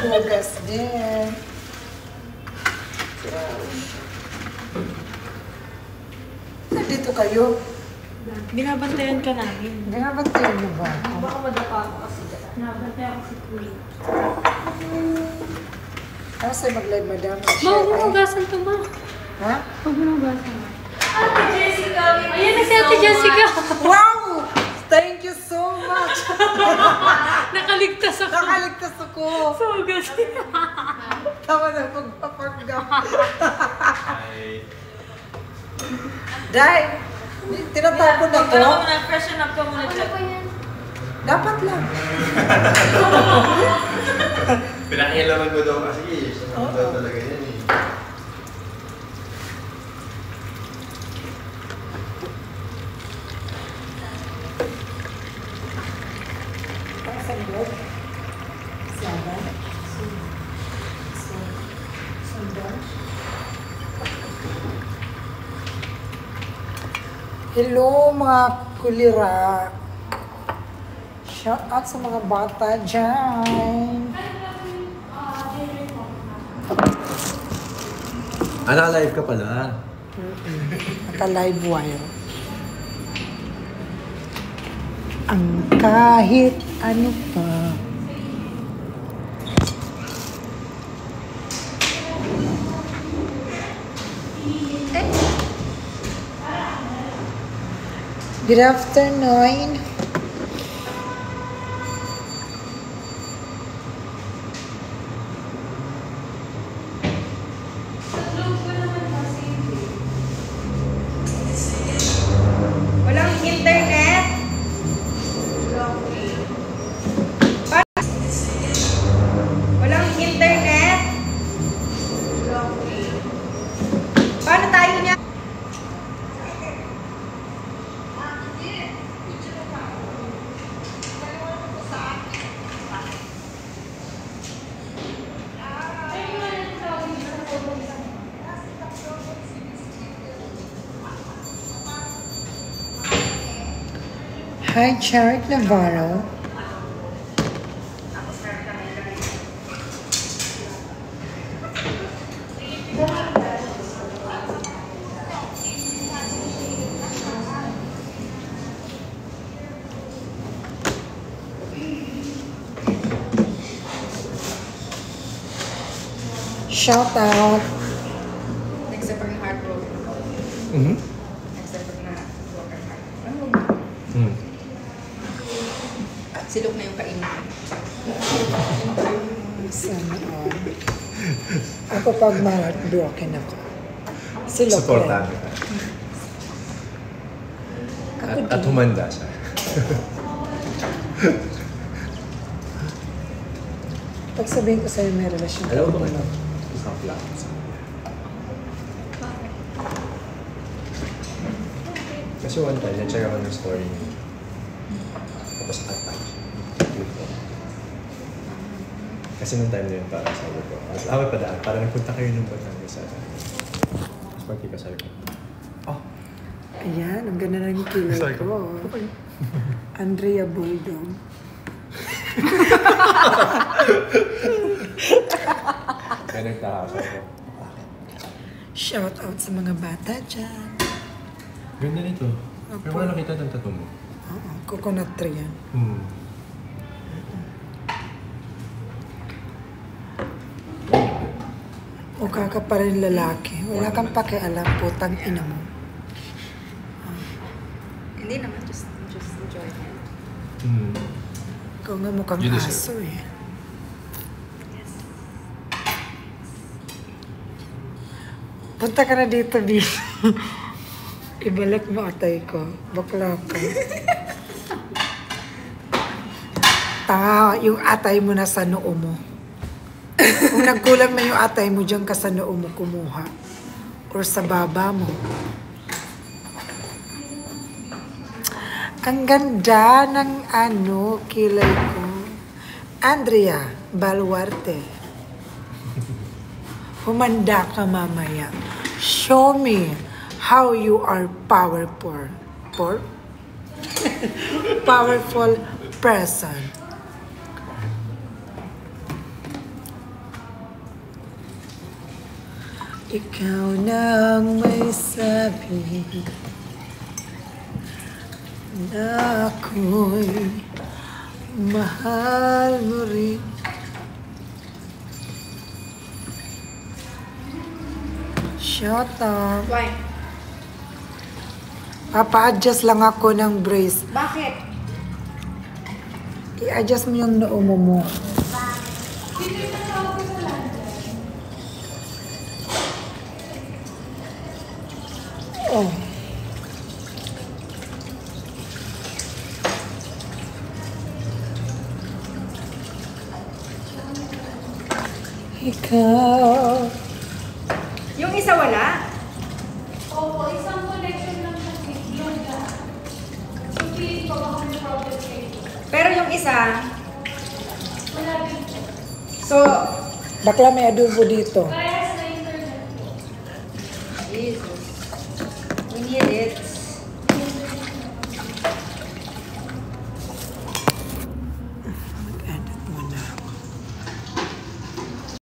Hugas din. Nandito kayo? Binabantayan ka namin. Binabantayan mo ba? Baka madapa ako kasi. Binabantayan ako si Kuya. Kasi mag-live, madam. Huwag mo hugasan to, ma. Ha? Huwag mo hugasan. Ate Jessica! Ayan na si Ate Jessica! Wow! Thank you so much! Nakaligtas ako. Nakaligtas ako! So, hugas. Tama na pagpapargam. Dahil, tinatapon na to. Freshen up ka muna dyan. Dapat lang. Pinakialaman mo daw kasi. Daw talaga yan eh. Pasagod. Saban. Sundan. Hello mga kulira. Shout out sa mga bata dyan. Naka-live ka pala. Naka-live wire. Ang kahit ano pa. Good afternoon. Walang internet. Walang internet. Paano tayo niya? Hi, Charlotte Navarro. Shout out. Except for yung heartbroken. Mm-hmm. Except for na broken heart. Ano? Mm. Silok na yung kainin. Sana all. Ako pag broken ako. Sila Supportado ka. At humanda siya. Pag sabihin ko sa'yo may relasyon ka. Alam mo ba ito? Isang plans. Kasi one time, na-check ako ng story niya. Tapos atay. Kasi nung time na yun, parang sabi ko, away pa daan, parang nagpunta kayo ng Batangas sa tapos pagkika sabi ko, oh, Ayan, ang ganda ng kilay Sorry. ko. Andrea Bulldog. kaya nagtakas ako. Shout out sa mga bata dyan. Ganda nito. Pero wala nakita ng tattoo mo. Oo, coconut tree yan. Mukha ka pa rin lalaki. Wala kang pakialam, putang ina mo. Hindi naman, just enjoy it. Ikaw nga mukhang You deserve aso eh. Punta ka na dito, B. Ibalik mo atay ko. Bakla ka. Tanga, yung atay mo na sa noo mo. Kung nagkulang na yung atay mo, dyan ka sa noo mo kumuha. Or sa baba mo. Ang ganda ng kilay ko. Andrea Baluarte. Humanda ka mamaya. Show me how you are powerful. Powerful person. Ikaw nang may sabi na ako'y mahal mo rin. Shut up. Why? Papa-adjust lang ako ng brace. Bakit? I-adjust mo yung noo mo. Oh. Ikaw. Yung isa wala? Opo, isang connection lang sa blue ka. So, feeling ko baka may problem kayo. Pero yung isa, Wala din po. so, Bakla may adobo dito. Parehas na internet po. Jesus. We need it.